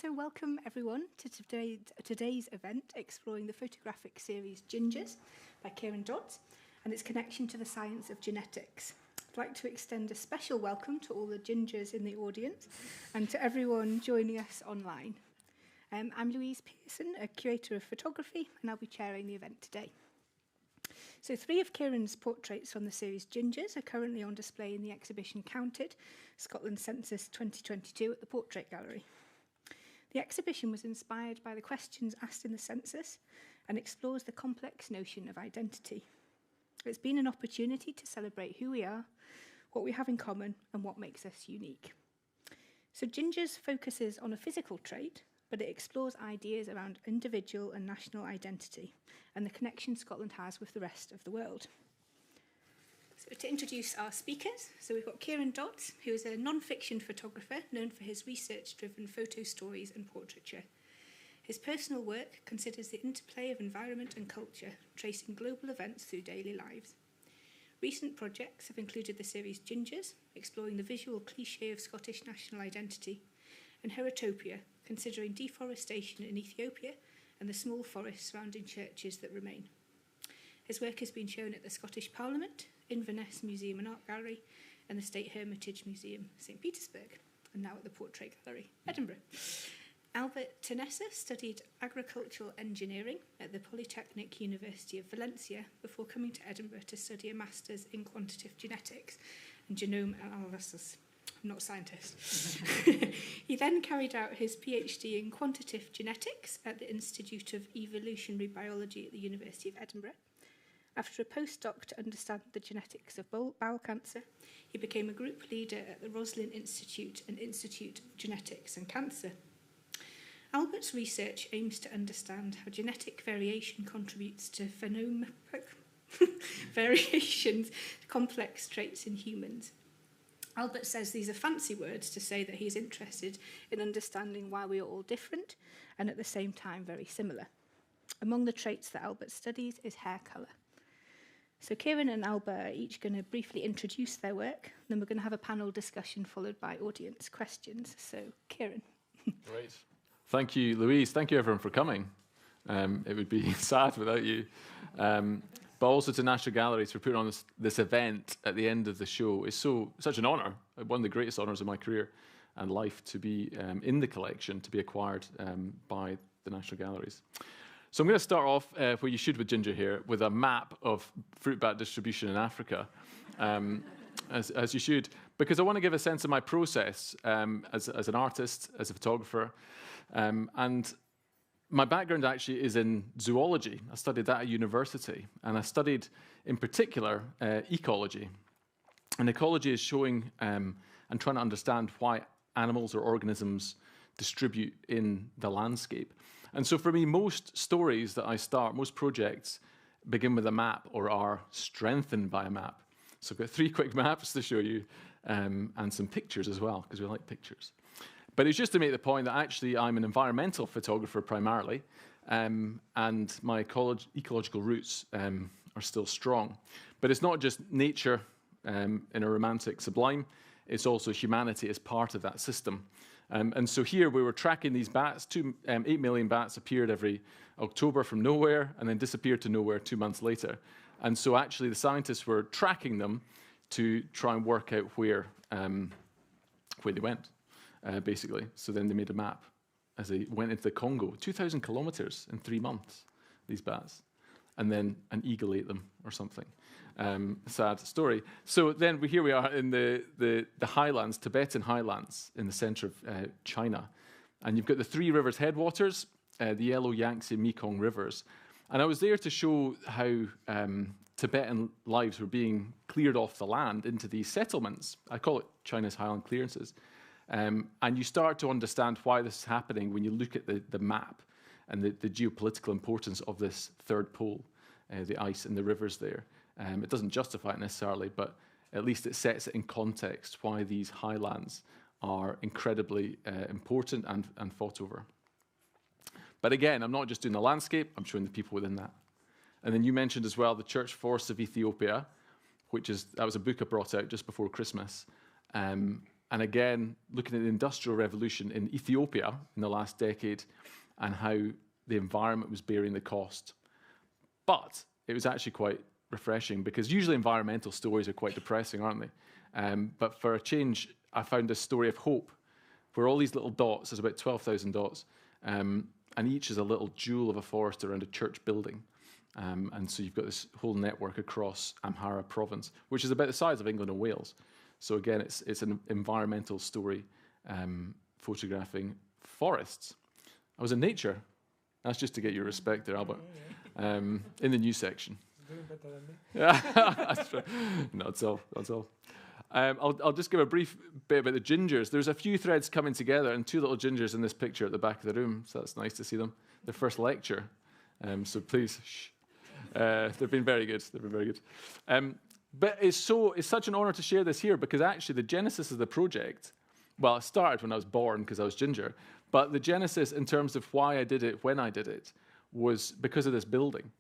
So welcome everyone to today's event, exploring the photographic series Gingers by Kieran Dodds and its connection to the science of genetics. I'd like to extend a special welcome to all the gingers in the audience and to everyone joining us online. I'm Louise Pearson, a curator of photography, and I'll be chairing the event today. So 3 of Kieran's portraits from the series Gingers are currently on display in the exhibition Counted, Scotland Census 2022 at the Portrait Gallery. The exhibition was inspired by the questions asked in the census and explores the complex notion of identity. It's been an opportunity to celebrate who we are, what we have in common, and what makes us unique. So Gingers focuses on a physical trait, but it explores ideas around individual and national identity and the connection Scotland has with the rest of the world. So to introduce our speakers, so we've got Kieran Dodds, who is a non-fiction photographer known for his research-driven photo stories and portraiture. His personal work considers the interplay of environment and culture, tracing global events through daily lives. Recent projects have included the series Gingers, exploring the visual cliché of Scottish national identity, and Heritopia, considering deforestation in Ethiopia and the small forests surrounding churches that remain. His work has been shown at the Scottish Parliament, Inverness Museum and Art Gallery, and the State Hermitage Museum, St Petersburg, and now at the Portrait Gallery, Edinburgh. Albert Tenessa studied agricultural engineering at the Polytechnic University of Valencia before coming to Edinburgh to study a master's in quantitative genetics and genome analysis. I'm not a scientist. He then carried out his PhD in quantitative genetics at the Institute of Evolutionary Biology at the University of Edinburgh. After a postdoc to understand the genetics of bowel cancer, he became a group leader at the Roslin Institute and Institute of Genetics and Cancer. Albert's research aims to understand how genetic variation contributes to variations, complex traits in humans. Albert says these are fancy words to say that he is interested in understanding why we are all different and at the same time very similar. Among the traits that Albert studies is hair colour. So Kieran and Albert are each going to briefly introduce their work, then we're going to have a panel discussion followed by audience questions. So Kieran. Great. Thank you, Louise. Thank you, everyone, for coming. It would be sad without you. But also to National Galleries for putting on this event at the end of the show. It's such an honour, one of the greatest honours of my career and life, to be in the collection, to be acquired by the National Galleries. So I'm going to start off, where you should with Ginger here, with a map of fruit bat distribution in Africa, as you should, because I want to give a sense of my process as an artist, as a photographer, and my background actually is in zoology. I studied that at university, and I studied, in particular, ecology. And ecology is showing and trying to understand why animals or organisms distribute in the landscape. And so for me, most stories that I start, most projects, begin with a map or are strengthened by a map. So I've got 3 quick maps to show you, and some pictures as well, because we like pictures. But it's just to make the point that actually I'm an environmental photographer primarily, and my ecological roots are still strong. But it's not just nature in a romantic sublime, it's also humanity as part of that system. And so here we were tracking these bats. 8 million bats appeared every October from nowhere and then disappeared to nowhere 2 months later. And so actually the scientists were tracking them to try and work out where they went. Basically. So then they made a map as they went into the Congo. 2,000 kilometers in 3 months, these bats. And then an eagle ate them or something. Sad story. So then here we are in the highlands, Tibetan highlands, in the center of China. And you've got the 3 rivers headwaters, the Yellow, Yangtze, Mekong rivers. And I was there to show how Tibetan lives were being cleared off the land into these settlements. I call it China's highland clearances. And you start to understand why this is happening when you look at the map and the geopolitical importance of this third pole, the ice and the rivers there. It doesn't justify it necessarily, but at least it sets it in context why these highlands are incredibly important and fought over. But again, I'm not just doing the landscape, I'm showing the people within that. And then you mentioned as well the Church Forests of Ethiopia, that was a book I brought out just before Christmas. And again, looking at the Industrial Revolution in Ethiopia in the last decade and how the environment was bearing the cost. But it was actually quite refreshing because usually environmental stories are quite depressing, aren't they? But for a change, I found this story of hope where all these little dots, there's about 12,000 dots, and each is a little jewel of a forest around a church building. And so you've got this whole network across Amhara province, which is about the size of England and Wales. So again, it's an environmental story photographing forests. I was in Nature. That's just to get your respect there, Albert. In the news section. Doing better than me. Yeah, that's right. No, that's all. That's all. I'll just give a brief bit about the gingers. There's a few threads coming together, and two little gingers in this picture at the back of the room. So that's nice to see them. Their first lecture. So please, shh. They've been very good. They've been very good. But it's such an honour to share this here because actually the genesis of the project, well, it started when I was born because I was ginger, but the genesis in terms of why I did it, when I did it, was because of this building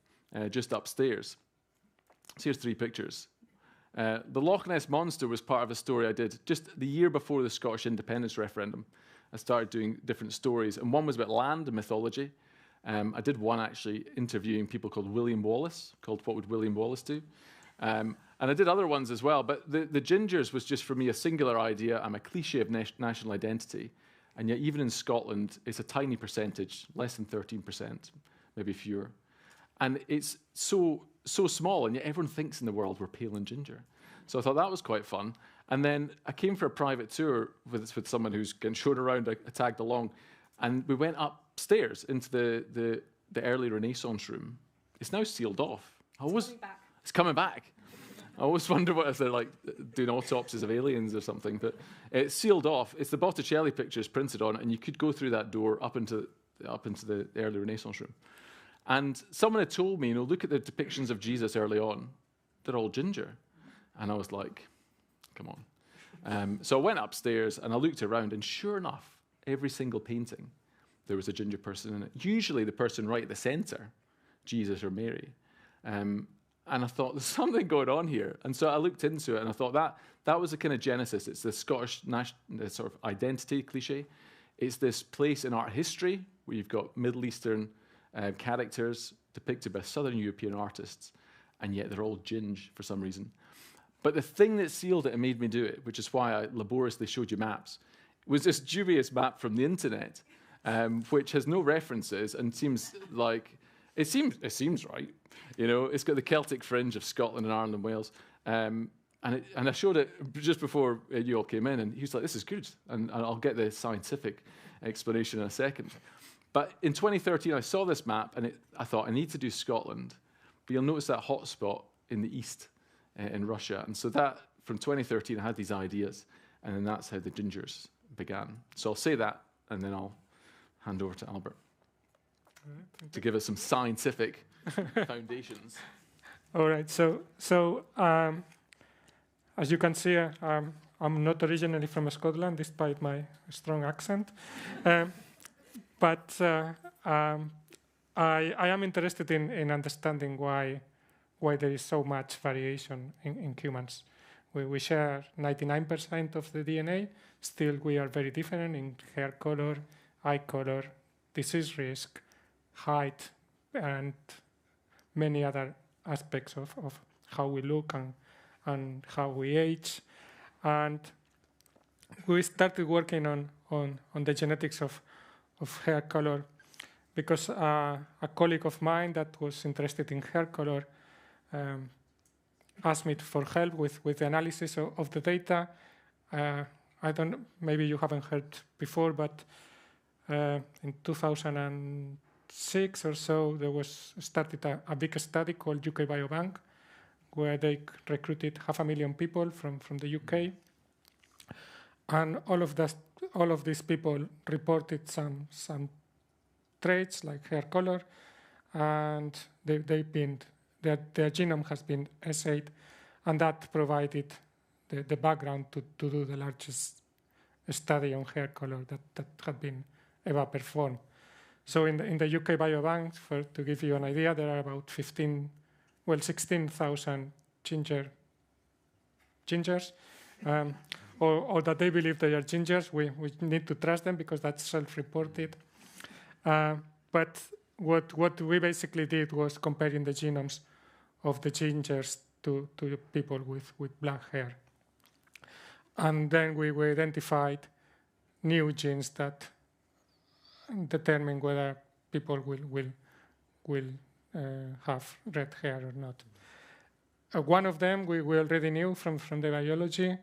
just upstairs. So here's three pictures. The Loch Ness Monster was part of a story I did just the year before the Scottish independence referendum. I started doing different stories, and one was about land and mythology. I did one actually interviewing people called William Wallace, called What Would William Wallace Do? And I did other ones as well, but the gingers was just for me a singular idea. I'm a cliche of national identity, and yet even in Scotland, it's a tiny percentage, less than 13%, maybe fewer. And it's so small, and yet everyone thinks in the world we're pale and ginger. So I thought that was quite fun. And then I came for a private tour with someone who's getting shown around. I tagged along, and we went upstairs into the early Renaissance room. It's now sealed off. It's coming back. I always wonder if they're like doing autopsies of aliens or something, but it's sealed off. It's the Botticelli pictures printed on it, and you could go through that door up into the early Renaissance room. And someone had told me, look at the depictions of Jesus early on. They're all ginger. And I was like, come on. So I went upstairs and I looked around, and sure enough, every single painting, there was a ginger person in it. Usually the person right at the centre, Jesus or Mary. And I thought, there's something going on here. And so I looked into it, and I thought that was the kind of genesis. It's the Scottish sort of identity cliche. It's this place in art history where you've got Middle Eastern characters depicted by Southern European artists, and yet they're all ginge for some reason. But the thing that sealed it and made me do it, which is why I laboriously showed you maps, was this dubious map from the internet, which has no references and seems like it seems right. It's got the Celtic fringe of Scotland and Ireland and Wales. And I showed it just before you all came in, and he was like, this is good. And I'll get the scientific explanation in a second. But in 2013, I saw this map, and I thought, I need to do Scotland. But you'll notice that hotspot in the east in Russia. And so that, from 2013, I had these ideas, and then that's how the gingers began. So I'll say that, and then I'll hand over to Albert to give us some scientific foundations. All right. So as you can see, I'm not originally from Scotland, despite my strong accent. But I am interested in understanding why there is so much variation in humans. We share 99% of the DNA. Still, we are very different in hair color, eye color, disease risk, height, and many other aspects of how we look and how we age. And we started working on the genetics of hair color because a colleague of mine that was interested in hair color asked me for help with the analysis of the data. Maybe you haven't heard before, but in 2006 or so, there was started a big study called UK Biobank, where they recruited 500,000 people from the UK. And all of these people reported some traits like hair color, and their genome has been assayed, and that provided the background to do the largest study on hair color that had been ever performed. So in the UK Biobank, to give you an idea, there are about 16,000 gingers. or that they believe they are gingers. We need to trust them because that's self-reported. But what we basically did was comparing the genomes of the gingers to people with black hair. And then we identified new genes that determine whether people will have red hair or not. One of them we already knew from the biology,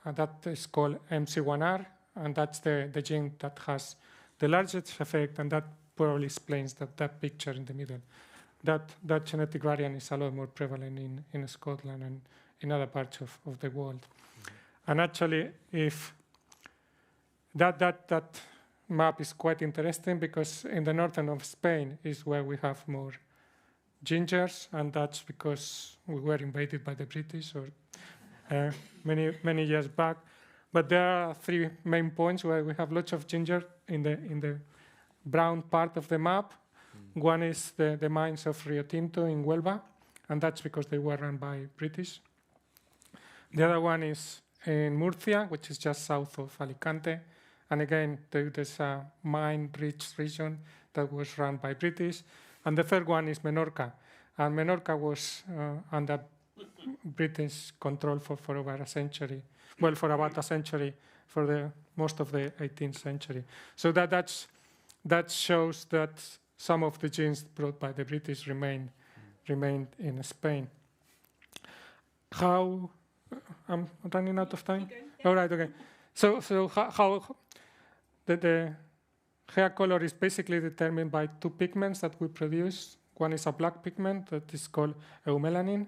that is called MC1R, and that's the gene that has the largest effect, and that probably explains that picture in the middle. That genetic variant is a lot more prevalent in Scotland and in other parts of the world. Mm-hmm. And actually, if that map is quite interesting, because in the northern of Spain is where we have more gingers, and that's because we were invaded by the British many years back. But there are 3 main points where we have lots of ginger in the brown part of the map. One is the mines of Rio Tinto in Huelva, and that's because they were run by British. The other one is in Murcia, which is just south of Alicante. And again, there's a mine-rich region that was run by British. And the third one is Menorca. And Menorca was under British control for over a century. Well, for about a century, for the most of the 18th century. So that shows that some of the genes brought by the British remained in Spain. How? I'm running out of time? Yeah. All right, okay. So how the hair color is basically determined by 2 pigments that we produce. One is a black pigment that is called eumelanin,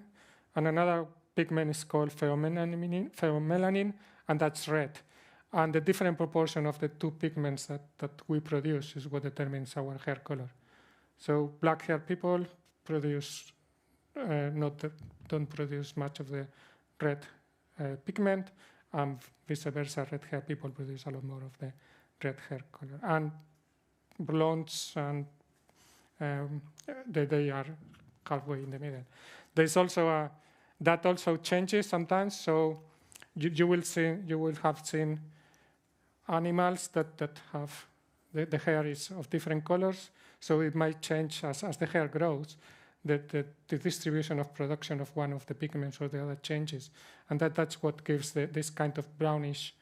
and another pigment is called pheomelanin, and that's red. And the different proportion of the 2 pigments that we produce is what determines our hair color. So black hair people produce don't produce much of the red pigment, and vice versa, red hair people produce a lot more of the red hair color. And blondes, and they are halfway in the middle. There's also that also changes sometimes. So you will have seen animals that have the hair is of different colors. So it might change as the hair grows. The distribution of production of one of the pigments or the other changes, and that's what gives this kind of brownish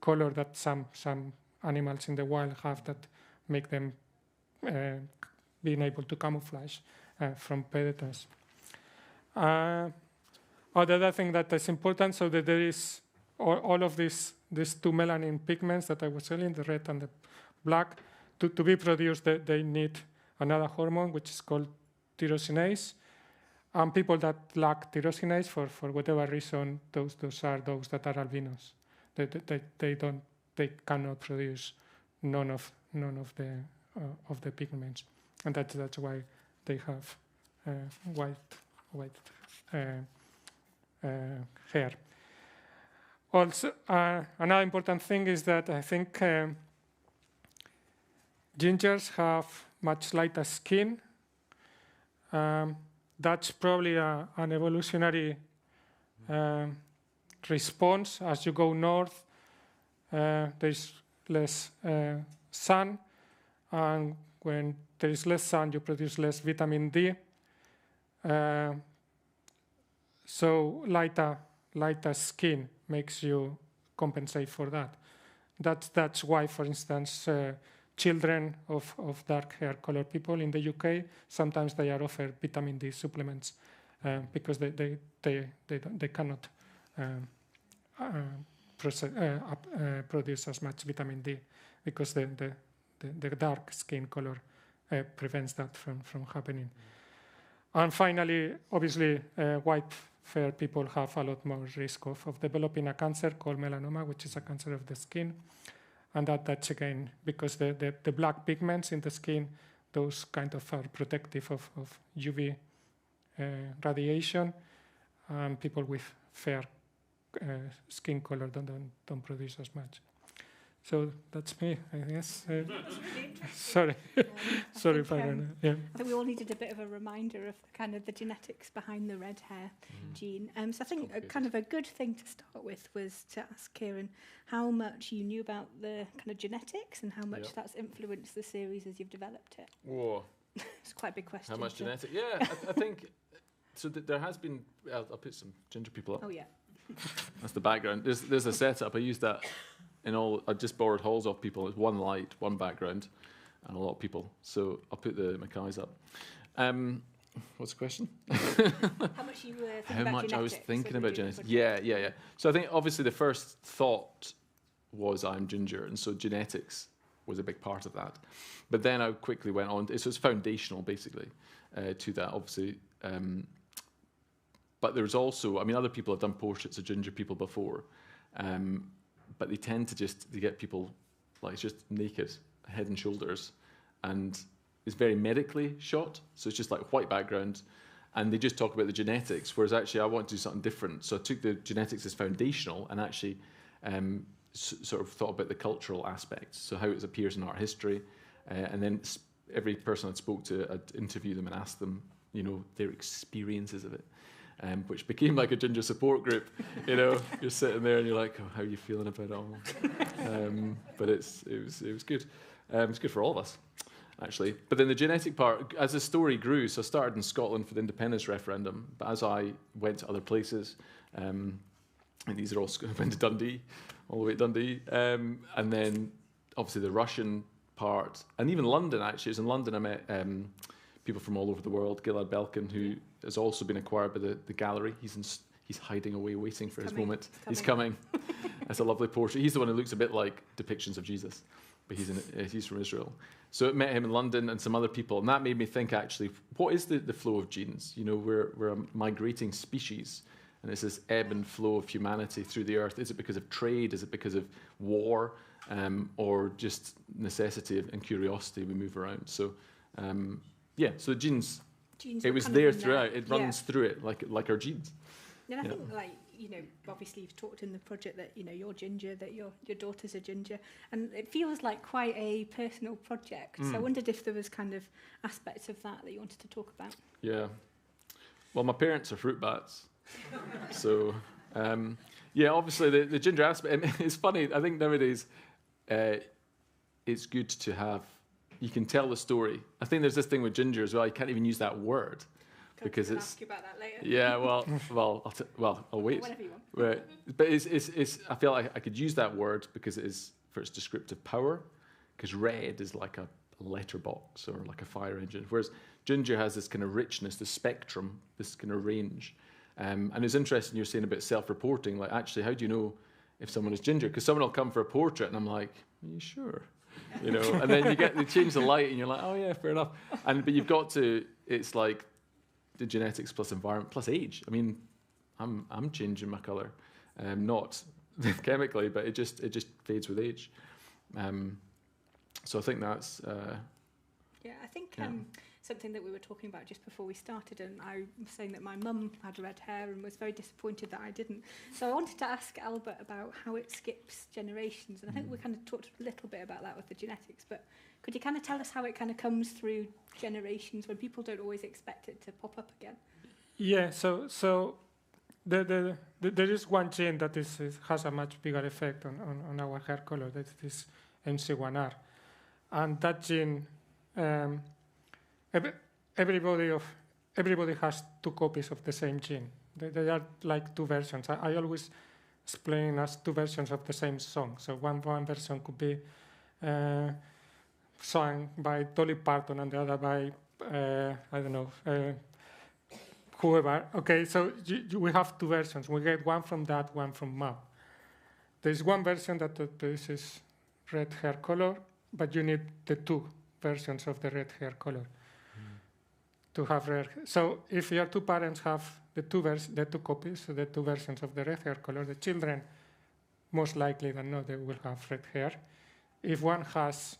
color that some animals in the wild have, that make them being able to camouflage from predators. The other thing that is important, so that there is all of these 2 melanin pigments that I was telling, the red and the black, to be produced, they need another hormone which is called tyrosinase. And people that lack tyrosinase, for whatever reason, those are those that are albinos. They cannot produce none of the pigments, and that's why they have white hair. Also, another important thing is that I think gingers have much lighter skin. That's probably an evolutionary response. As you go north, there's less sun, and when there is less sun, you produce less vitamin D. So lighter skin makes you compensate for that. That's why, for instance, children of dark hair color people in the UK, sometimes they are offered vitamin D supplements because they cannot produce as much vitamin D, because the dark skin color prevents that from happening. And finally, obviously, white fair people have a lot more risk of developing a cancer called melanoma, which is a cancer of the skin. And that's again because the black pigments in the skin, those kind of are protective of UV radiation, and people with fair skin color don't produce as much. So that's me, I guess. Sorry, sorry if I don't. Yeah. I think we all needed a bit of a reminder of kind of the genetics behind the red hair gene. So I think kind of a good thing to start with was to ask Kieran how much you knew about the kind of genetics and how much that's influenced the series as you've developed it. Whoa. It's quite a big question. How much genetic? Yeah, I think, so there has been, I'll put some ginger people up. Oh, yeah. That's the background. There's a setup. I used that in all. I just borrowed halls off people. It's one light, one background, and a lot of people. So I'll put the Mackays up. What's the question? How much you were thinking How about much I was genetics thinking when about you were doing genetics. the Yeah. So I think obviously the first thought was I'm ginger, and so genetics was a big part of that. But then I quickly went on. So it's foundational, basically, to that, obviously. But there's also, I mean, other people have done portraits of ginger people before, but they tend to they get people like just naked, head and shoulders, and it's very medically shot. So it's just like white background, and they just talk about the genetics. Whereas actually, I want to do something different. So I took the genetics as foundational, and actually sort of thought about the cultural aspects. So how it appears in art history, and then every person I spoke to, I'd interview them and ask them, their experiences of it. Which became like a ginger support group. You're sitting there and you're like, oh, how are you feeling about it all? But it was good. It's good for all of us, actually. But then the genetic part, as the story grew, so I started in Scotland for the independence referendum, but as I went to other places, and these are all, I went to Dundee, all the way to Dundee, and then obviously the Russian part, and even London, actually. It was in London I met people from all over the world. Gilad Belkin, who has also been acquired by the gallery. He's hiding away, waiting for his moment. He's coming. That's a lovely portrait. He's the one who looks a bit like depictions of Jesus, but he's from Israel. So I met him in London and some other people, and that made me think, actually, what is the flow of genes? We're a migrating species, and it's this ebb and flow of humanity through the earth. Is it because of trade? Is it because of war? Or just necessity and curiosity we move around? So so genes it was there throughout. It runs through it like our genes. And I think, obviously you've talked in the project that, you're ginger, that your daughters are ginger, and it feels like quite a personal project. So I wondered if there was kind of aspects of that you wanted to talk about. Yeah. Well, my parents are fruit bats. So, obviously the ginger aspect, it's funny, I think nowadays it's good to have, you can tell the story. I think there's this thing with ginger as well. You can't even use that word because it's. Ask you about that later. Yeah, I'll wait. Whenever you want. Right. But it's. I feel like I could use that word because it is for its descriptive power. Because red is like a letterbox or like a fire engine, whereas ginger has this kind of richness, this spectrum, this kind of range. And it's interesting you're saying about self-reporting. Like, actually, how do you know if someone is ginger? Because someone will come for a portrait, and I'm like, are you sure? And then they change the light and you're like, oh yeah, fair enough. But you've got to, it's like the genetics plus environment plus age. I mean, I'm changing my colour, not chemically, but it just fades with age. So I think that's. I think something that we were talking about just before we started, and I was saying that my mum had red hair and was very disappointed that I didn't. So I wanted to ask Albert about how it skips generations, and I think we kind of talked a little bit about that with the genetics, but could you kind of tell us how it kind of comes through generations when people don't always expect it to pop up again? Yeah, so there is one gene that has a much bigger effect on our hair color, that is MC1R. And that gene, everybody has two copies of the same gene. They are like two versions. I always explain as two versions of the same song. So one version could be sung by Dolly Parton and the other by, whoever. Okay, so we have two versions. We get one from that, one from Mom. There's one version that this is red hair color, but you need the two versions of the red hair color to have red. So if your two parents have the two copies, the two versions of the red hair color, the children most likely than not they will have red hair. If one has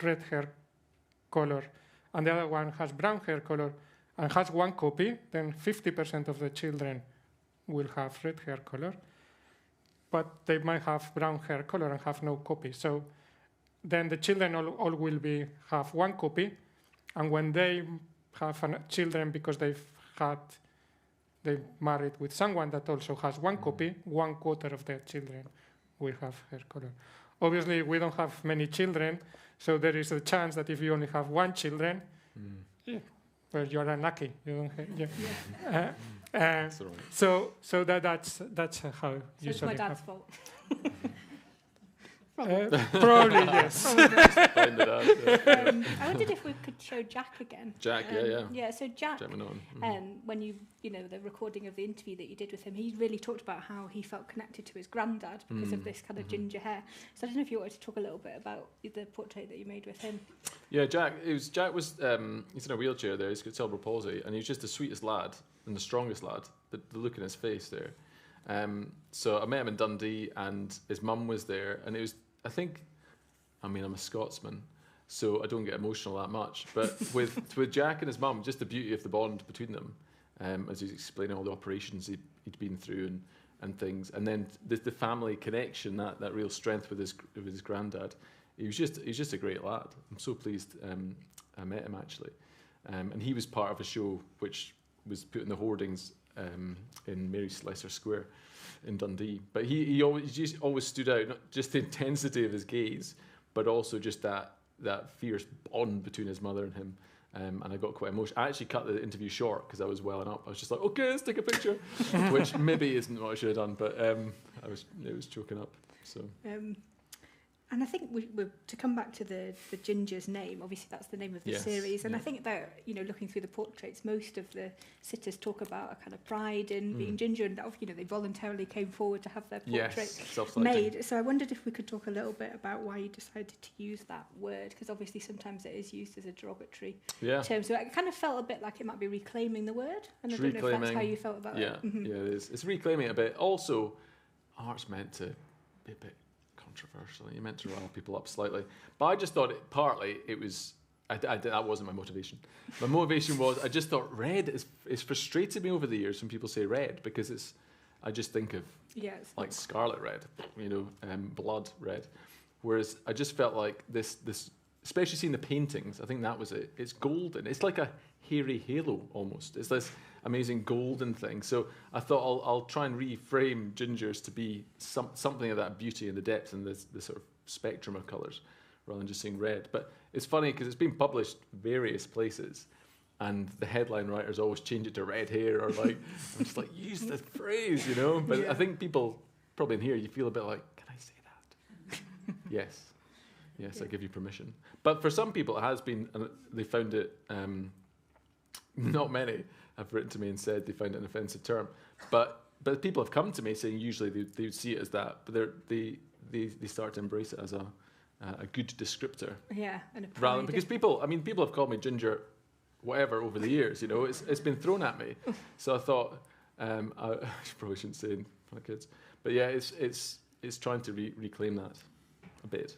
red hair color and the other one has brown hair color and has one copy, then 50% of the children will have red hair color. but they might have brown hair color and have no copy. So then the children all will have one copy, and when they have children because they married with someone that also has one copy, 1/4 of their children will have hair color. Obviously, we don't have many children, so there is a chance that if you only have one children, well, you're unlucky. You don't have, That's all right. so that's how So it's usually my dad's happens. fault. Probably yes. Find it out, yeah. I wondered if we could show Jack again. Jack, yeah. Yeah, so Jack, Jack Manon. when you know, the recording of the interview that you did with him, he really talked about how he felt connected to his granddad because of this kind of ginger hair. So I don't know if you wanted to talk a little bit about the portrait that you made with him. Yeah, Jack was he's in a wheelchair there. He's got cerebral palsy, and he was just the sweetest lad and the strongest lad. The look in his face there. So I met him in Dundee, and his mum was there, and it was, I'm a Scotsman, so I don't get emotional that much. But with Jack and his mum, just the beauty of the bond between them, as he's explaining all the operations he'd been through and things, and then the family connection, that real strength with his granddad. He was just a great lad. I'm so pleased I met him actually, and he was part of a show which was put in the hoardings in Mary Slessor Square in Dundee. But he always stood out, not just the intensity of his gaze, but also just that fierce bond between his mother and him. And I got quite emotional. I actually cut the interview short because I was welling up. I was just like, okay, let's take a picture, which maybe isn't what I should have done, but it was choking up. So. And I think we're to come back to the Ginger's name. Obviously, that's the name of the series. And I think that, looking through the portraits, most of the sitters talk about a kind of pride in being ginger, and they voluntarily came forward to have their portrait made. So I wondered if we could talk a little bit about why you decided to use that word, because obviously sometimes it is used as a derogatory term. So it kind of felt a bit like it might be reclaiming the word. And I don't know if that's how you felt about it. Yeah, it is. It's reclaiming it a bit. Also, art's meant to be a bit controversial. You meant to rile people up slightly, but I just thought that wasn't my motivation. My motivation was I just thought red is frustrated me over the years when people say red, because I just think of like scarlet red, blood red, whereas I just felt like this especially seeing the paintings, I think that was it. It's golden. It's like a hairy halo almost. It's this amazing golden thing. So I thought I'll try and reframe gingers to be something of that beauty and the depth and the sort of spectrum of colours, rather than just saying red. But it's funny because it's been published various places, and the headline writers always change it to red hair, or like I'm just like, use the phrase, But I think people probably in here, you feel a bit like, can I say that? Yes, I give you permission. But for some people, it has been, and they found it. Not many have written to me and said they find it an offensive term, but people have come to me saying usually they would see it as that, but they start to embrace it as a good descripter. Yeah, and rather because people have called me ginger, whatever over the years. It's been thrown at me. So I thought I probably shouldn't say in front of kids, but yeah, it's trying to reclaim that a bit.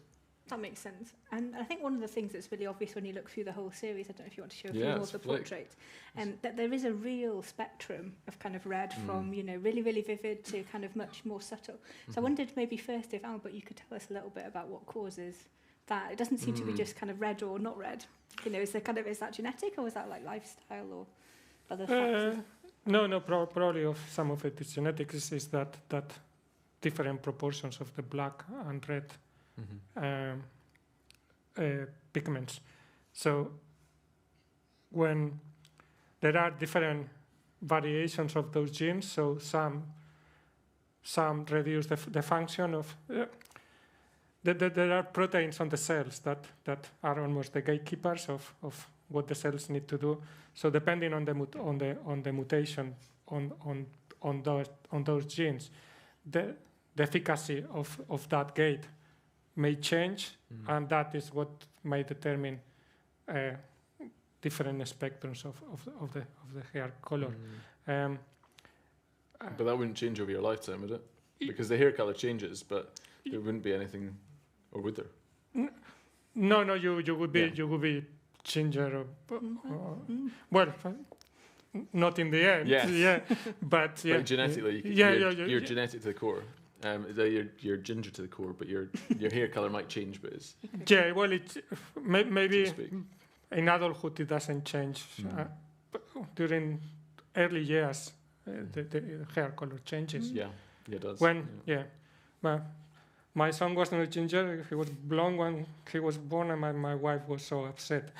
That makes sense. And I think one of the things that's really obvious when you look through the whole series, I don't know if you want to show a few more of the portraits, that there is a real spectrum of kind of red from, really, really vivid to kind of much more subtle. So I wondered maybe first if, Albert, you could tell us a little bit about what causes that. It doesn't seem to be just kind of red or not red. Is that genetic, or is that like lifestyle or other factors? No, probably of some of it is genetics, is that different proportions of the black and red pigments. So when there are different variations of those genes, so some reduce the function of there are proteins on the cells that are almost the gatekeepers of what the cells need to do. So depending on the mutation on those genes, the efficacy of that gate may change, and that is what may determine different spectrums of the hair color. But that wouldn't change over your lifetime, would it? Because the hair color changes, but there wouldn't be anything, or would there? No, you would be ginger, well, not in the end. Yes. But genetically, you're genetic to the core. You're ginger to the core, but your hair color might change, but it's Yeah, well, maybe so to speak. in adulthood it doesn't change. But during early years, the hair color changes. Yeah, it does. Well, my son was not ginger; he was blonde when he was born, and my wife was so upset.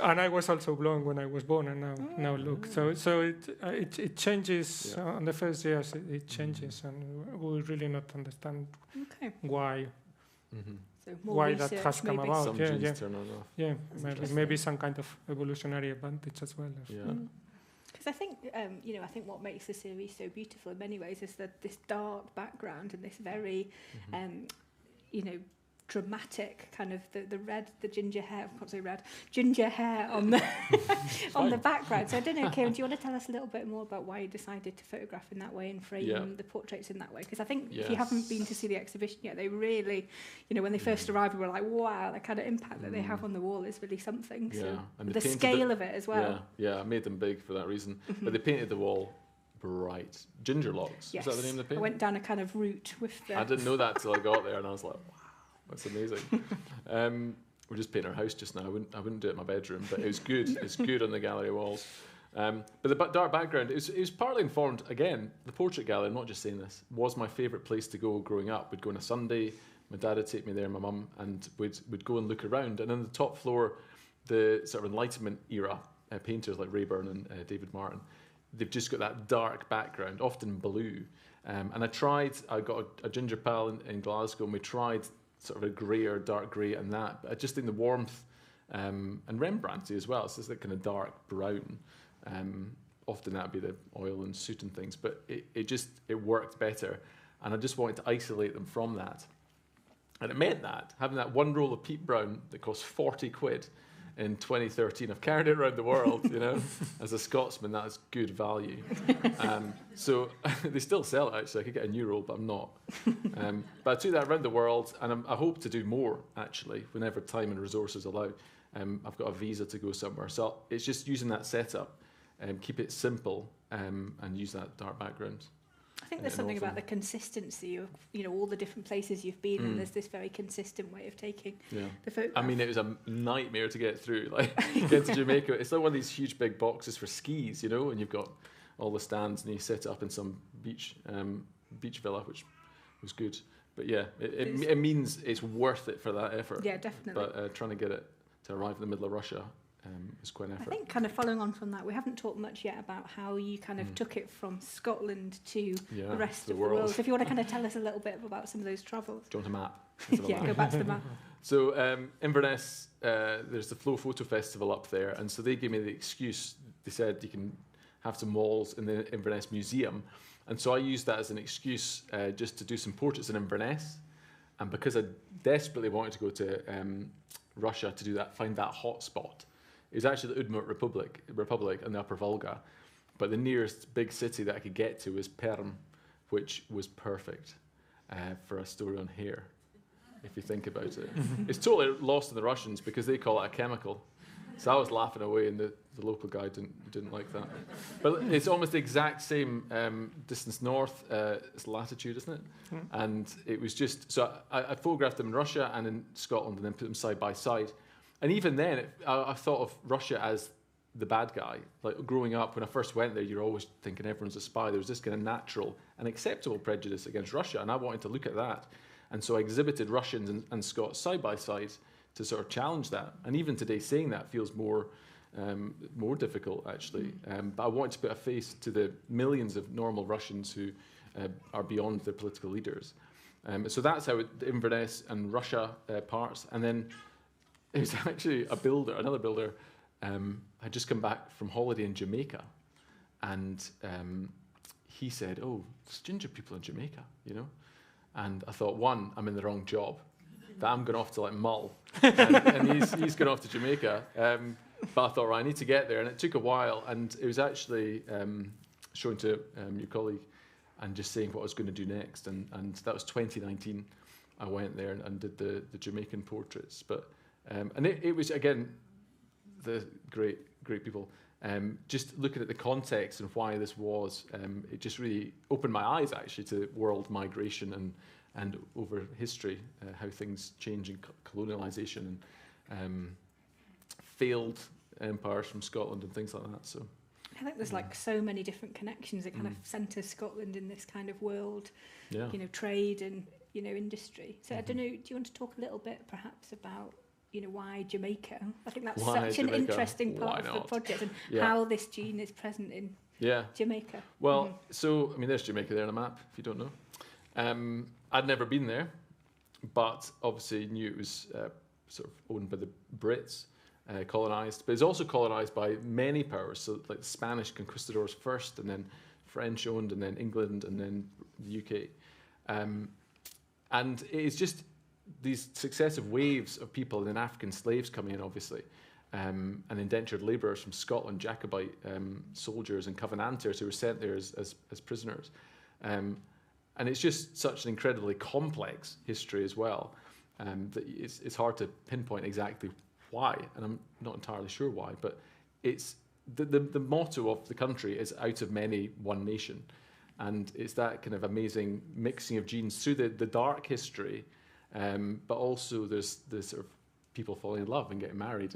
And I was also blonde when I was born, and now look. So it changes on the first years. It changes, and we really not understand why. Mm-hmm. So more Why that research has come maybe. about. Some genes turn on and off. Yeah, Interesting. maybe some kind of evolutionary advantage as well. Yeah. Because I think, I think what makes the series so beautiful in many ways is that this dark background and this very, dramatic kind of the ginger hair. I can't say red, ginger hair on the on the background. So I don't know, Kieran, do you want to tell us a little bit more about why you decided to photograph in that way and frame the portraits in that way? Because I think if you haven't been to see the exhibition yet, they really, when they first arrived, we were like, wow, the kind of impact that they have on the wall is really something. Yeah, So and the scale of it as well. Yeah, I made them big for that reason. But they painted the wall bright. Ginger logs. Yes. Is that the name of the paint? I went down a kind of route with the... I didn't know that till I got there, and I was like, wow, that's amazing. We're just painting our house just now. I wouldn't do it in my bedroom, but it was good. It's good on the gallery walls. But the dark background, it was partly informed, again, the portrait gallery, I'm not just saying this, was my favourite place to go growing up. We'd go on a Sunday, my dad would take me there, my mum, and we'd go and look around. And on the top floor, the sort of Enlightenment era painters like Rayburn and David Martin, they've just got that dark background, often blue. And I got a ginger pal in Glasgow, and we tried sort of a grey or dark grey and that. But I just think the warmth, and Rembrandty as well, it's just that kind of dark brown. Often that would be the oil and soot and things, but it worked better. And I just wanted to isolate them from that. And it meant that, having that one roll of peat brown that cost 40 quid in 2013, I've carried it around the world, as a Scotsman, that's good value. So they still sell it, actually. I could get a new roll, but I'm not. But I took that around the world, and I hope to do more, actually, whenever time and resources allow. I've got a visa to go somewhere. So it's just using that setup, keep it simple, and use that dark background. I think there's something about the consistency of, all the different places you've been, and there's this very consistent way of taking the photograph. I mean, it was a nightmare to get through. Like, get to Jamaica, it's like one of these huge big boxes for skis, and you've got all the stands, and you set it up in some beach villa, which was good. But yeah, it means it's worth it for that effort. Yeah, definitely. But trying to get it to arrive in the middle of Russia is quite an effort. I think kind of following on from that, we haven't talked much yet about how you kind of took it from Scotland to the rest of the world. So if you want to kind of tell us a little bit about some of those travels. Do you want a map? Yeah, go back to the map. So Inverness, there's the Flow Photo Festival up there, and so they gave me the excuse. They said you can have some walls in the Inverness Museum, and so I used that as an excuse just to do some portraits in Inverness. And because I desperately wanted to go to Russia to do that, find that hot spot. It was actually the Udmurt Republic in the Upper Volga, but the nearest big city that I could get to was Perm, which was perfect for a story on hair, if you think about it. It's totally lost to the Russians because they call it a chemical. So I was laughing away, and the local guy didn't like that. But it's almost the exact same distance north. It's latitude, isn't it? And it was just... So I photographed them in Russia and in Scotland, and then put them side by side. And even then, I thought of Russia as the bad guy. Like, growing up, when I first went there, you're always thinking everyone's a spy. There was this kind of natural and acceptable prejudice against Russia, and I wanted to look at that. And so I exhibited Russians and Scots side by side to sort of challenge that. And even today, saying that feels more difficult, actually. But I wanted to put a face to the millions of normal Russians who are beyond their political leaders. So that's how the Inverness and Russia parts. And then it was actually another builder, had just come back from holiday in Jamaica. And he said, oh, there's ginger people in Jamaica, And I thought, one, I'm in the wrong job. That I'm going off to like Mull, and he's going off to Jamaica. But I thought, right, I need to get there, and it took a while. And it was actually showing to your colleague, and just saying what I was going to do next. And that was 2019. I went there and did the Jamaican portraits. But and it was again the great people. just looking at the context and why this was, it just really opened my eyes actually to world migration and over history, how things change in colonialisation and failed empires from Scotland and things like that. So I think there's like so many different connections that kind of centres Scotland in this kind of world, you know, trade and, you know, industry. So I don't know, do you want to talk a little bit perhaps about, you know, why Jamaica? I think that's such an interesting part of the project and how this gene is present in Jamaica. Well, so, I mean, there's Jamaica there on the map, if you don't know. I'd never been there, but obviously knew it was sort of owned by the Brits, colonised. But it's also colonised by many powers, so like the Spanish conquistadors first, and then French owned, and then England, and then the UK. And it's just these successive waves of people, and then African slaves coming in, obviously, and indentured labourers from Scotland, Jacobite soldiers and Covenanters who were sent there as prisoners. And it's just such an incredibly complex history as well, that it's hard to pinpoint exactly why, and I'm not entirely sure why, but it's the motto of the country is out of many, one nation. And it's that kind of amazing mixing of genes through the dark history, but also there's the sort of people falling in love and getting married,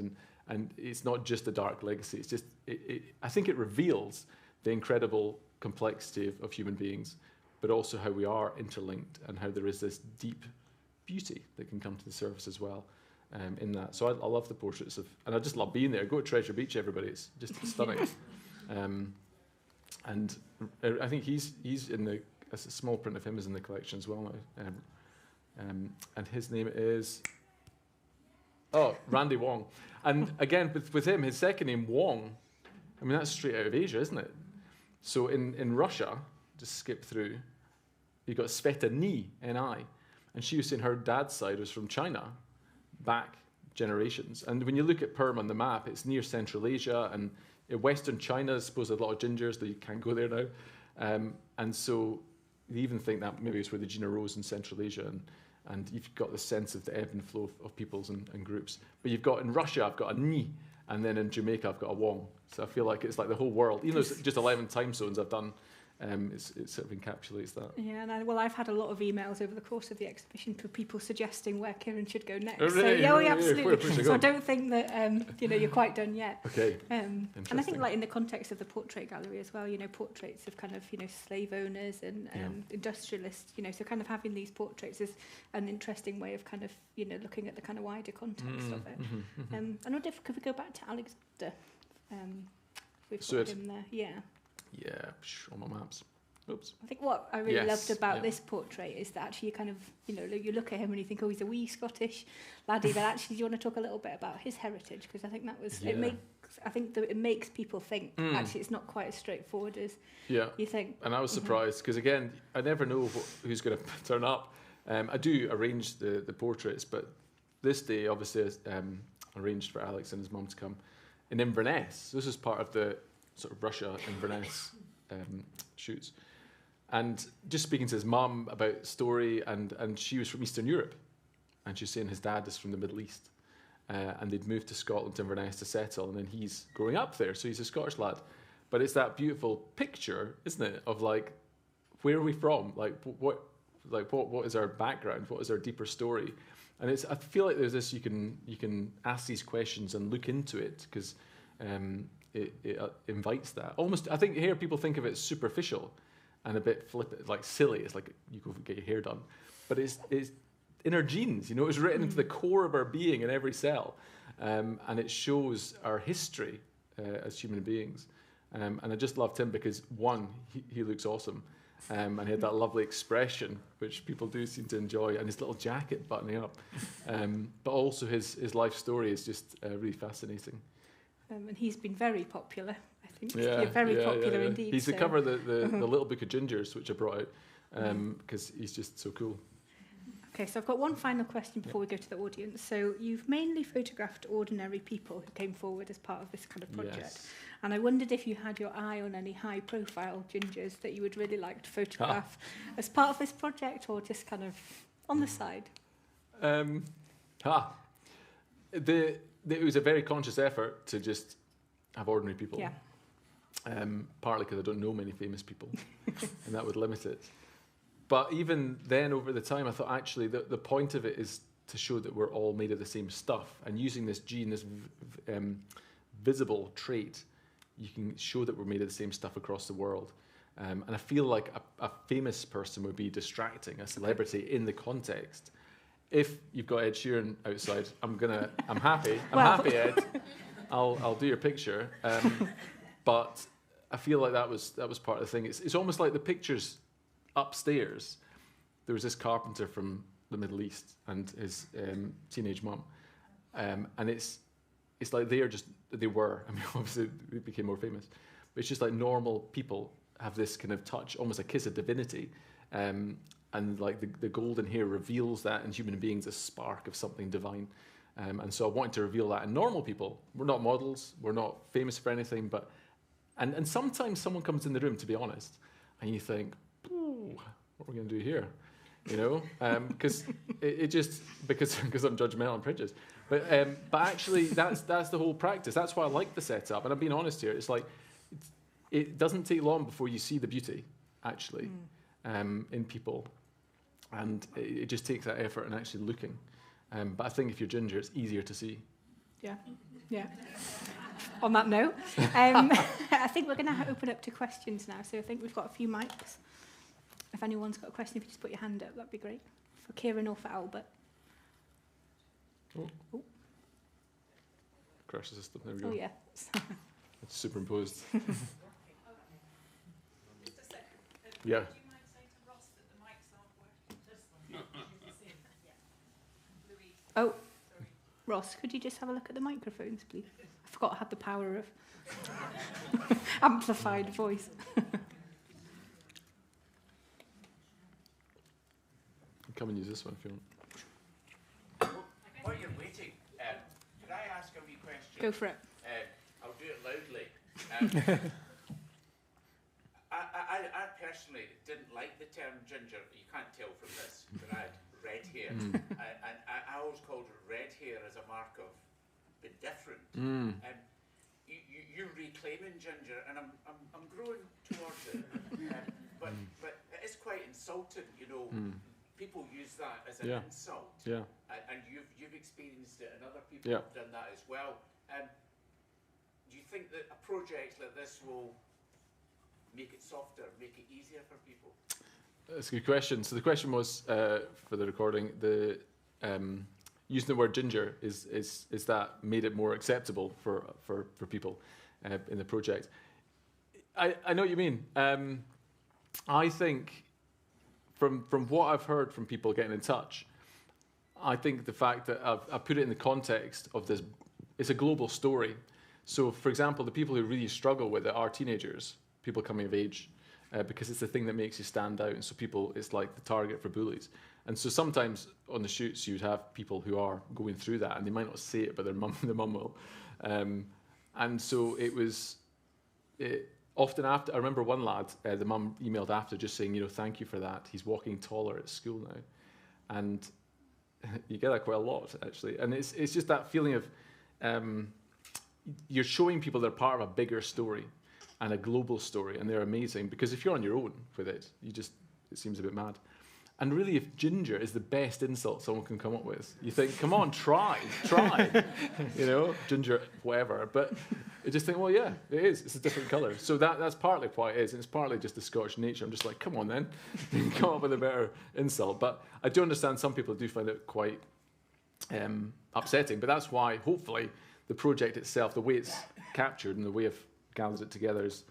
and it's not just a dark legacy. It's just I think it reveals the incredible complexity of human beings, but also how we are interlinked and how there is this deep beauty that can come to the surface as well in that. So I love the portraits and I just love being there. Go to Treasure Beach, everybody. It's just stunning. And I think he's in a small print of him is in the collection as well now. And his name is Randy Wong. And again, with him, his second name, Wong, I mean, that's straight out of Asia, isn't it? So in Russia, just skip through, you've got Sveta Ni, N-I, and she was saying her dad's side was from China, back generations. And when you look at Perm on the map, it's near Central Asia, and in Western China, I suppose there's a lot of gingers, that you can't go there now. And so you even think that maybe it's where the gene arose in Central Asia, and you've got the sense of the ebb and flow of peoples and groups. But you've got, in Russia, I've got a Ni, and then in Jamaica, I've got a Wong. So I feel like it's like the whole world, even though it's just 11 time zones I've done, it sort of encapsulates that. Yeah, and I've had a lot of emails over the course of the exhibition for people suggesting where Kieran should go next. Oh, really? So absolutely. So I don't think that you're quite done yet. Okay. And I think, like in the context of the portrait gallery as well, portraits of kind of slave owners and industrialists. So kind of having these portraits is an interesting way of kind of looking at the kind of wider context of it. I wonder if could we go back to Alexander? We've got him there. Yeah. Yeah, on my maps. Oops. I think what I really loved about this portrait is that actually you kind of, you look at him and you think, oh, he's a wee Scottish laddie, but actually do you want to talk a little bit about his heritage? Because I think that was, it makes people think, actually it's not quite as straightforward as you think. And I was surprised, because again, I never know who's going to turn up. I do arrange the portraits, but this day, obviously, is arranged for Alex and his mum to come in Inverness. So this is part of the sort of Russia Inverness shoots. And just speaking to his mum about story, and she was from Eastern Europe, and she's saying his dad is from the Middle East, and they'd moved to Scotland to Inverness to settle, and then he's growing up there, so he's a Scottish lad. But it's that beautiful picture, isn't it, of like, where are we from? What is our background? What is our deeper story? And I feel like there's this, you can ask these questions and look into it, because it invites that. Almost, I think here people think of it as superficial and a bit flippant, like silly. It's like you go get your hair done, but it's in our genes. It's written into the core of our being in every cell, and it shows our history as human beings. And I just loved him because one, he looks awesome, and he had that lovely expression which people do seem to enjoy, and his little jacket buttoning up. But also his life story is just really fascinating. And he's been very popular, I think. Very popular indeed. He's the cover of the Little Book of Gingers, which I brought out, because he's just so cool. Okay, so I've got one final question before we go to the audience. So you've mainly photographed ordinary people who came forward as part of this kind of project. Yes. And I wondered if you had your eye on any high-profile gingers that you would really like to photograph as part of this project, or just kind of on the side? It was a very conscious effort to just have ordinary people. Yeah. Partly because I don't know many famous people, and that would limit it. But even then, over the time, I thought actually the point of it is to show that we're all made of the same stuff. And using this gene, this visible trait, you can show that we're made of the same stuff across the world. And I feel like a famous person would be distracting, a celebrity in the context. If you've got Ed Sheeran outside, I'm happy. I'm happy, Ed. I'll do your picture. But I feel like that was part of the thing. It's almost like the pictures upstairs. There was this carpenter from the Middle East and his teenage mum, and it's like they were. I mean, obviously they became more famous, but it's just like normal people have this kind of touch, almost a kiss of divinity, and like the golden hair reveals that in human beings a spark of something divine. And so I wanted to reveal that in normal people. We're not models, we're not famous for anything, but and sometimes someone comes in the room, to be honest, and you think, ooh, what are we going to do here? You know, because because I'm judgmental and prejudiced. But actually, that's the whole practice. That's why I like the setup. And I'm being honest here. It's like it doesn't take long before you see the beauty, actually, in people, and it just takes that effort and actually looking. But I think if you're ginger, it's easier to see. Yeah, yeah. On that note, I think we're going to open up to questions now. So I think we've got a few mics. If anyone's got a question, if you just put your hand up, that'd be great. For Kieran or for Albert. Oh. Crash system, there we go. Oh, yeah. It's superimposed. Yeah. Would you mind saying to Ross that the mics aren't working? Louise. Oh, Ross, could you just have a look at the microphones, please? I forgot I had the power of amplified voice. Come and use this one if you want. While you're waiting, could I ask a wee question? Go for it. I'll do it loudly. I personally didn't like the term ginger. You can't tell from this, but I had red hair. I always called red hair as a mark of being different. You're reclaiming ginger, and I'm growing towards it. But it is quite insulting, you know. People use that as an insult, and you've experienced it, and other people have done that as well. Do you think that a project like this will make it softer, make it easier for people? That's a good question. So the question was, for the recording, the using the word ginger is that made it more acceptable for people in the project? I know what you mean. I think from what I've heard from people getting in touch, I think the fact that I've put it in the context of this, it's a global story. So, for example, the people who really struggle with it are teenagers, people coming of age, because it's the thing that makes you stand out. And so it's like the target for bullies. And so sometimes on the shoots, you'd have people who are going through that, and they might not say it, but their mum will. And so often after, I remember one lad, the mum emailed after just saying, you know, thank you for that. He's walking taller at school now. And you get that quite a lot, actually. And it's just that feeling of you're showing people they're part of a bigger story and a global story, and they're amazing. Because if you're on your own with it, it seems a bit mad. And really, if ginger is the best insult someone can come up with, you think, come on, try, you know, ginger, whatever. But you just think, well, yeah, it is. It's a different colour. So that's partly why it is, and it's partly just the Scottish nature. I'm just like, come on then, come up with a better insult. But I do understand some people do find it quite upsetting. But that's why, hopefully, the project itself, the way it's captured and the way I've gathered it together is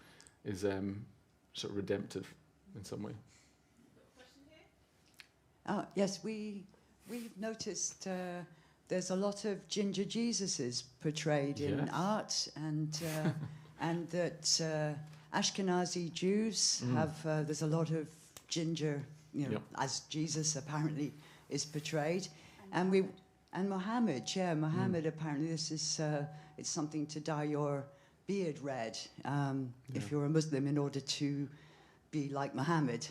sort of redemptive in some way. Yes, we've noticed there's a lot of ginger Jesuses portrayed in art, and that Ashkenazi Jews have there's a lot of ginger, you know, as Jesus apparently is portrayed, and Muhammad, Muhammad apparently this is it's something to dye your beard red if you're a Muslim in order to be like Muhammad,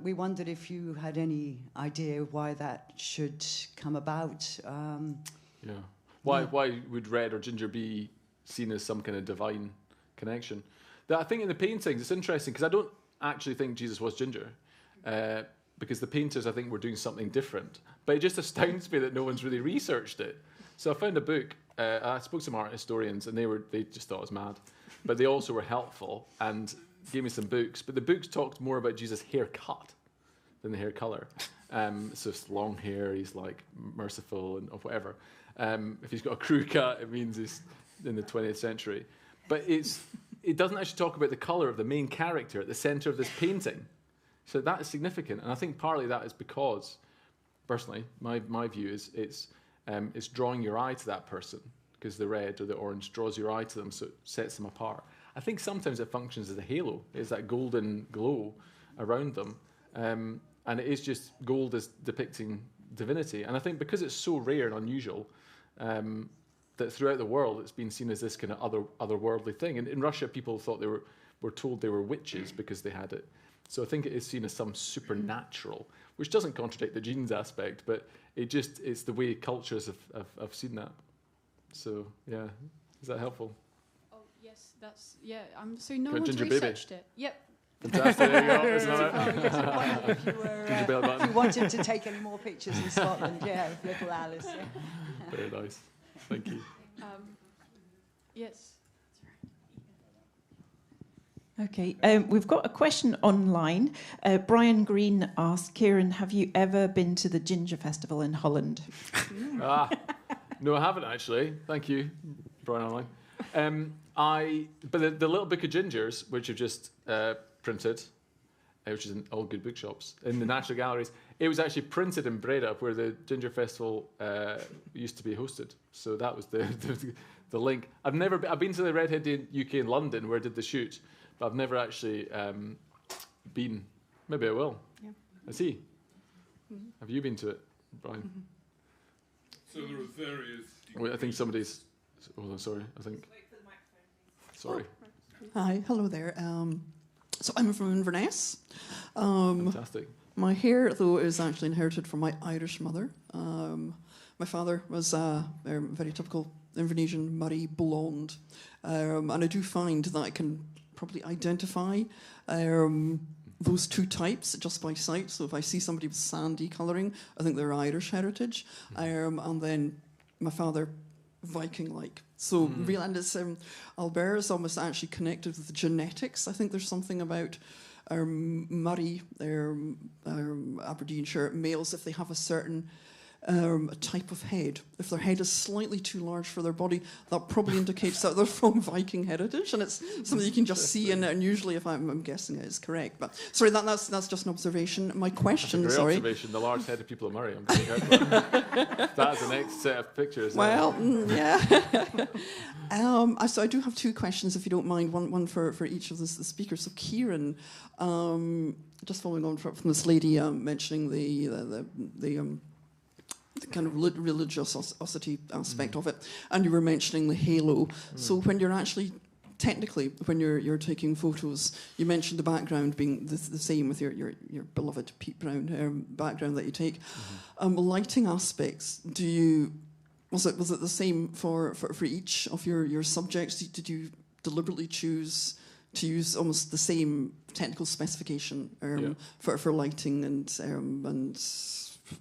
we wondered if you had any idea why that should come about. Why would red or ginger be seen as some kind of divine connection. I think in the paintings, it's interesting because I don't actually think Jesus was ginger, because the painters, I think, were doing something different. But it just astounds me that no one's really researched it. So I found a book. I spoke to some art historians, and they just thought I was mad. But they also were helpful and gave me some books. But the books talked more about Jesus' haircut than the hair color. So it's long hair, he's like merciful and whatever. If he's got a crew cut, it means he's in the 20th century. But it doesn't actually talk about the color of the main character at the center of this painting. So that is significant. And I think partly that is because, personally, my view is it's drawing your eye to that person, because the red or the orange draws your eye to them, so it sets them apart. I think sometimes it functions as a halo. It's that golden glow around them. And it is just gold as depicting divinity. And I think because it's so rare and unusual, that throughout the world it's been seen as this kind of otherworldly thing. And in Russia, people thought they were told they were witches because they had it. So I think it is seen as some supernatural, which doesn't contradict the genes aspect, but it's the way cultures have seen that. So yeah, is that helpful? Oh yes, so no Got one's ginger researched baby. it. Yep. Fantastic, there you go. Isn't that If you were, if you wanted to take any more pictures in Scotland, yeah, with little Alice. Yeah. Very nice. Thank you. Yes. Okay, we've got a question online. Brian Green asked, Kieran, have you ever been to the Ginger Festival in Holland? No, I haven't actually. Thank you, Brian Online. But the little book of gingers, which have just printed, which is in all good bookshops, in the National Galleries, it was actually printed in Breda, where the Ginger Festival used to be hosted. So that was the link. I've been to the Redhead UK in London, where I did the shoot, but I've never actually been. Maybe I will. Yeah. I see. Mm-hmm. Have you been to it, Brian? Mm-hmm. So there are various... Wait, I think somebody's... Hold on, sorry. I think... Sorry. Hi, hello there. So I'm from Inverness. Fantastic. My hair, though, is actually inherited from my Irish mother. My father was a very typical Invernessian murray blonde. And I do find that I can probably identify those two types just by sight. So if I see somebody with sandy colouring, I think they're Irish heritage. And then my father, Viking-like. So real, and it's Albert is almost actually connected with the genetics. I think there's something about Murray, Aberdeenshire males, if they have a certain type of head. If their head is slightly too large for their body, that probably indicates that they're from Viking heritage, and it's something you can just see. And usually, if I'm guessing it is correct, but sorry, that's just an observation. My question, that's a great observation. The large-headed people of Murray. I'm going to That's the next set of pictures. Well, yeah. So I do have two questions, if you don't mind. One for each of the speakers. So Kieran, just following on from this lady mentioning the kind of religiosity aspect of it, and you were mentioning the halo. So when you're actually, technically, when you're taking photos, you mentioned the background being the same with your beloved Pete Brown background that you take. Lighting aspects, was it the same for each of your subjects? Did you deliberately choose to use almost the same technical specification for lighting and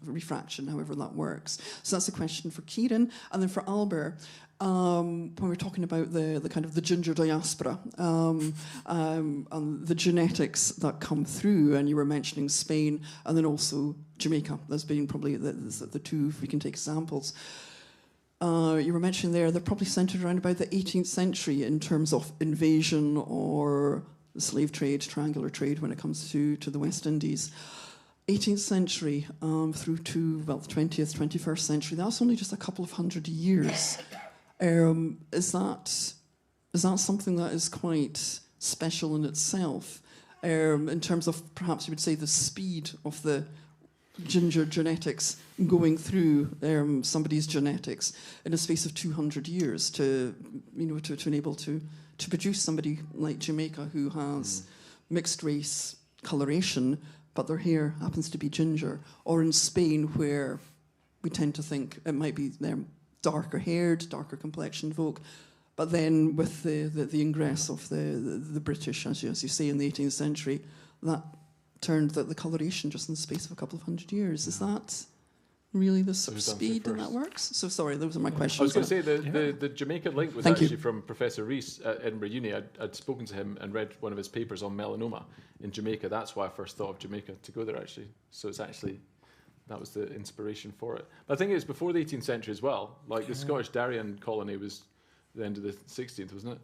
refraction, however that works? So that's a question for Kieran. And then for Albert, when we're talking about the kind of the ginger diaspora and the genetics that come through, and you were mentioning Spain and then also Jamaica, there's been probably the two, if we can take examples. You were mentioning they're probably centred around about the 18th century in terms of invasion or the slave trade, triangular trade when it comes to the West Indies. 18th century through to, the 20th, 21st century, that's only just a couple of hundred years. Is that something that is quite special in itself, in terms of perhaps you would say the speed of the ginger genetics going through somebody's genetics in a space of 200 years to enable to produce somebody like Jamaica who has mixed race coloration, but their hair happens to be ginger, or in Spain where we tend to think it might be darker haired, darker complexioned folk, But then with the ingress of the British, as you say, in the 18th century, that turned the coloration just in the space of a couple of hundred years. Is that really the sort of speed that works? So sorry, those are my questions. I was going to say the Jamaica link was actually from Professor Rees at Edinburgh Uni. I'd spoken to him and read one of his papers on melanoma in Jamaica. That's why I first thought of Jamaica to go there, actually. So it's actually, that was the inspiration for it. But I think it was before the 18th century as well. Like the Scottish Darien colony was the end of the 16th, wasn't it?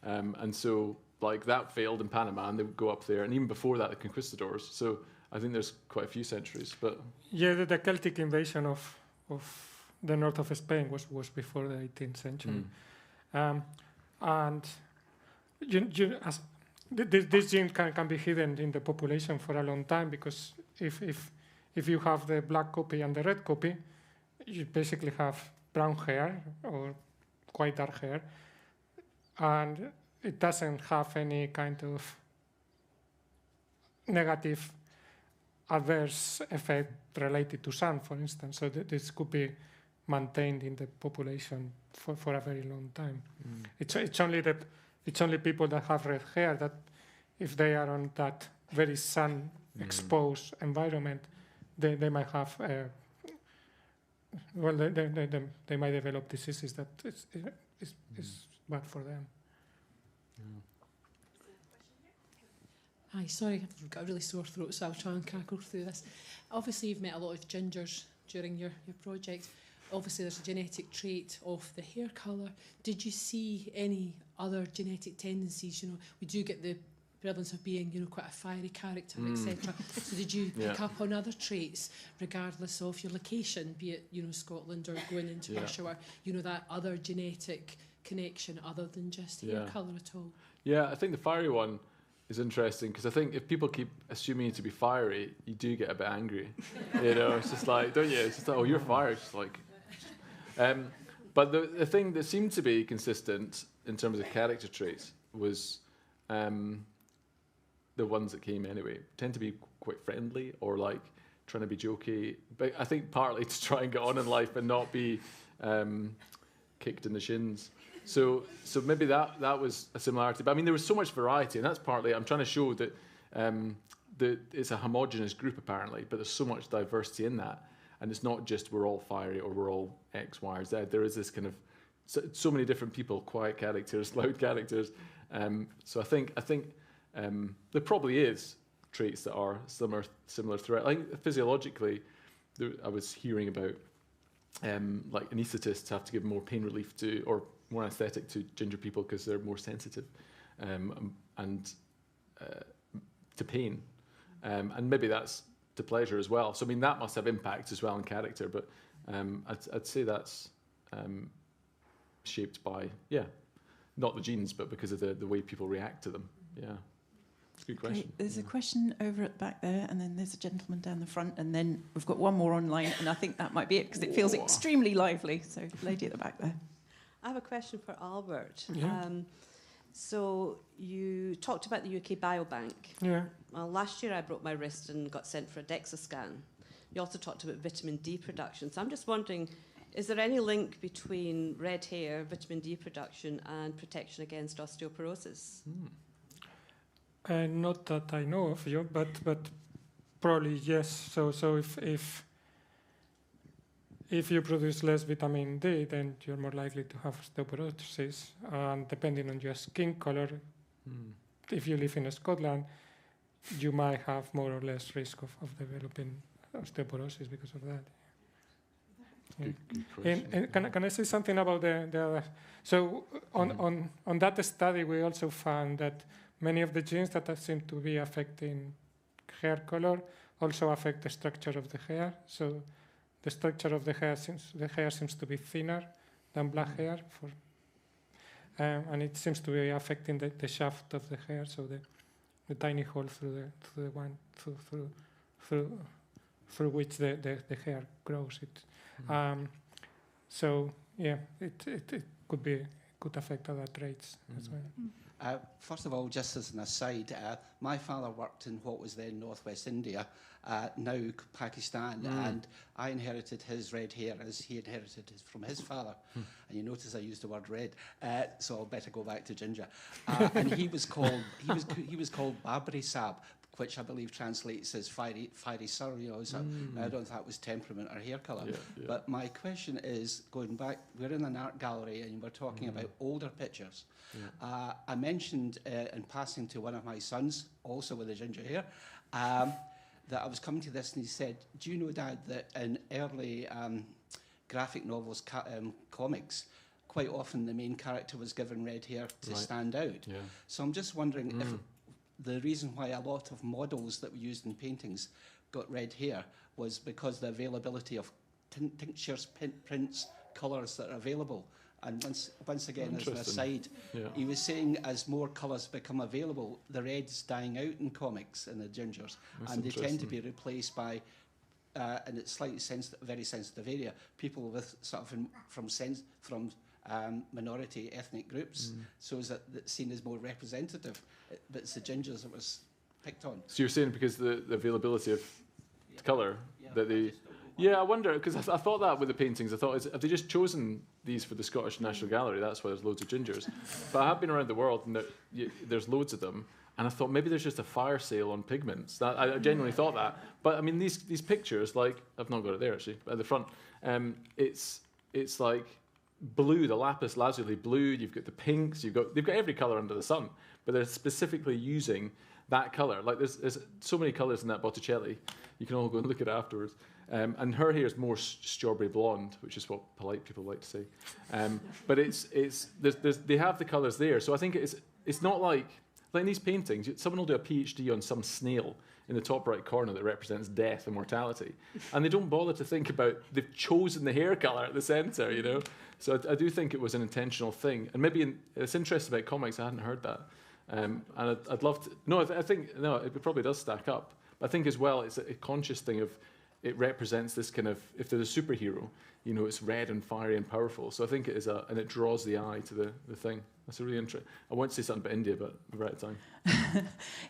And so like that failed in Panama, and they would go up there. And even before that, the conquistadors. So I think there's quite a few centuries. But yeah, the Celtic invasion of the north of Spain was before the 18th century. And this gene can be hidden in the population for a long time, because if you have the black copy and the red copy, you basically have brown hair or quite dark hair, and it doesn't have any kind of negative adverse effect related to sun, for instance. So this could be maintained in the population for a very long time. It's only people that have red hair that, if they are on that very sun-exposed environment, they might have they might develop diseases that is bad for them. Hi, sorry, I've got a really sore throat, so I'll try and crackle through this. Obviously, you've met a lot of gingers during your project. Obviously, there's a genetic trait of the hair colour. Did you see any other genetic tendencies? You know, we do get the prevalence of being, you know, quite a fiery character, etc. So did you pick up on other traits, regardless of your location, be it, you know, Scotland or going into Russia, or, you know, that other genetic connection other than just hair colour at all? Yeah, I think the fiery one is interesting, because I think if people keep assuming you to be fiery, you do get a bit angry. You know, it's just like, don't you? It's just like, oh, you're fiery. It's just like... but the thing that seemed to be consistent in terms of character traits was the ones that came anyway tend to be quite friendly, or like trying to be jokey. But I think partly to try and get on in life and not be kicked in the shins. So maybe that was a similarity. But I mean, there was so much variety, and that's partly, I'm trying to show that it's a homogenous group apparently, but there's so much diversity in that. And it's not just we're all fiery or we're all X, Y, or Z. There is this kind of so many different people, quiet characters, loud characters. So I think there probably is traits that are similar throughout. I think physiologically, I was hearing about like anaesthetists have to give more pain relief to, or more anaesthetic to ginger people because they're more sensitive and to pain, and maybe that's to pleasure as well. So I mean that must have impact as well on character, but I'd say that's shaped by not the genes, but because of the way people react to them. Yeah, it's a good question. Okay, there's a question over at the back there, and then there's a gentleman down the front, and then we've got one more online, and I think that might be it because it feels extremely lively. So lady at the back there. I have a question for Albert. Yeah. So you talked about the UK Biobank. Yeah. Well, last year I broke my wrist and got sent for a DEXA scan. You also talked about vitamin D production. So I'm just wondering, is there any link between red hair, vitamin D production, and protection against osteoporosis? Not that I know of, but probably yes. So if you produce less vitamin D, then you're more likely to have osteoporosis. And depending on your skin color, if you live in Scotland, you might have more or less risk of developing osteoporosis because of that. And can I say something about the other? So on that study, we also found that many of the genes that seem to be affecting hair color also affect the structure of the hair. So the structure of the hair seems to be thinner than black hair, and it seems to be affecting the shaft of the hair, so the tiny hole through which the hair grows. So yeah, it could affect other traits as well. First of all, just as an aside, my father worked in what was then Northwest India, now Pakistan, and I inherited his red hair as he inherited it from his father. And you notice I used the word red, so I'll better go back to ginger. And he was called Babri Saab, which I believe translates as fiery sir. You know, so I don't know if that was temperament or hair colour. Yeah. But my question is, going back, we're in an art gallery and we're talking about older pictures. Yeah. I mentioned in passing to one of my sons, also with the ginger hair, that I was coming to this, and he said, "Do you know, Dad, that in early graphic novels, comics, quite often the main character was given red hair to stand out?" Yeah. So I'm just wondering if the reason why a lot of models that were used in paintings got red hair was because the availability of tinctures, prints, colours that are available. And once again, as an aside, he was saying as more colours become available, the red's dying out in comics and the gingers, and they tend to be replaced by, and it's slightly very sensitive area, people with sort of from minority ethnic groups, so is that seen as more representative. But it's the gingers that was picked on. So you're saying because the availability of colour that they... Yeah, I wonder, because I thought that with the paintings. I thought, have they just chosen these for the Scottish National Gallery? That's why there's loads of gingers. But I have been around the world, and there's loads of them. And I thought maybe there's just a fire sale on pigments. I genuinely thought that. But I mean, these pictures, like, I've not got it there actually, at the front. It's like blue, the lapis lazuli blue. You've got the pinks. They've got every colour under the sun. But they're specifically using that colour. Like there's so many colours in that Botticelli. You can all go and look at it afterwards. And her hair is more strawberry blonde, which is what polite people like to say. But they have the colours there. So I think it's not like in these paintings, someone will do a PhD on some snail in the top right corner that represents death and mortality, and they don't bother to think about they've chosen the hair colour at the centre, you know. So I do think it was an intentional thing, and maybe it's interesting about comics. I hadn't heard that, and I'd love to. No, I think it probably does stack up. But I think as well, it's a conscious thing of. It represents this kind of, if they're a superhero, you know, it's red and fiery and powerful. So I think it is and it draws the eye to the thing. That's a really interesting. I want to say something about India, but we're out of time.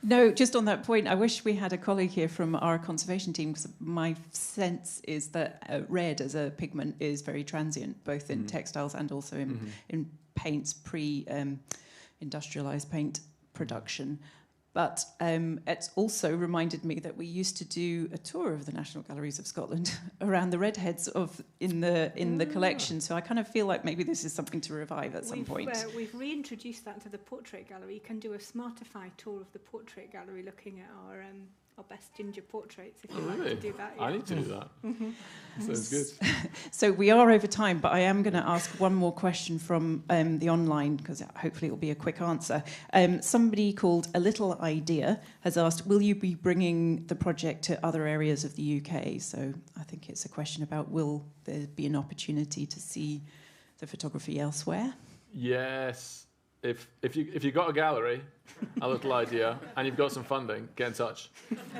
No, just on that point, I wish we had a colleague here from our conservation team, because my sense is that red as a pigment is very transient, both in textiles and also in paints, industrialised paint production. But it's also reminded me that we used to do a tour of the National Galleries of Scotland around the redheads in the collection. So I kind of feel like maybe this is something to revive at some point. We've reintroduced that to the Portrait Gallery. You can do a Smartify tour of the Portrait Gallery, looking at our best ginger portraits. If you like to do that, I need to do that. Sounds good. So we are over time, but I am going to ask one more question from the online, because hopefully it will be a quick answer. Somebody called A Little Idea has asked, will you be bringing the project to other areas of the UK? So I think it's a question about, will there be an opportunity to see the photography elsewhere? Yes. If you got a gallery, A Little Idea, and you've got some funding, get in touch.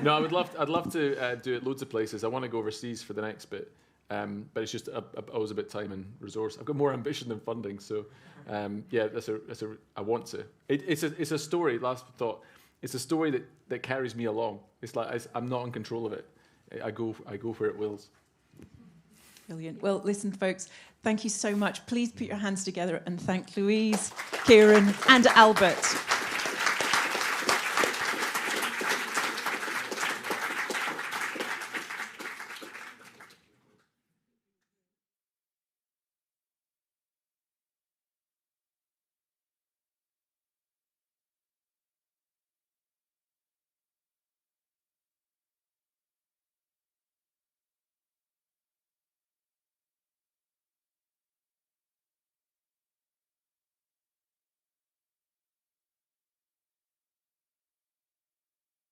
No, I'd love to do it loads of places. I want to go overseas for the next bit, but it's just always a bit time and resource. I've got more ambition than funding, so yeah, I want to. It's a story. Last thought, it's a story that carries me along. It's like I'm not in control of it. I go where it wills. Brilliant. Well, listen, folks, thank you so much. Please put your hands together and thank Louise, Kieran, and Albert.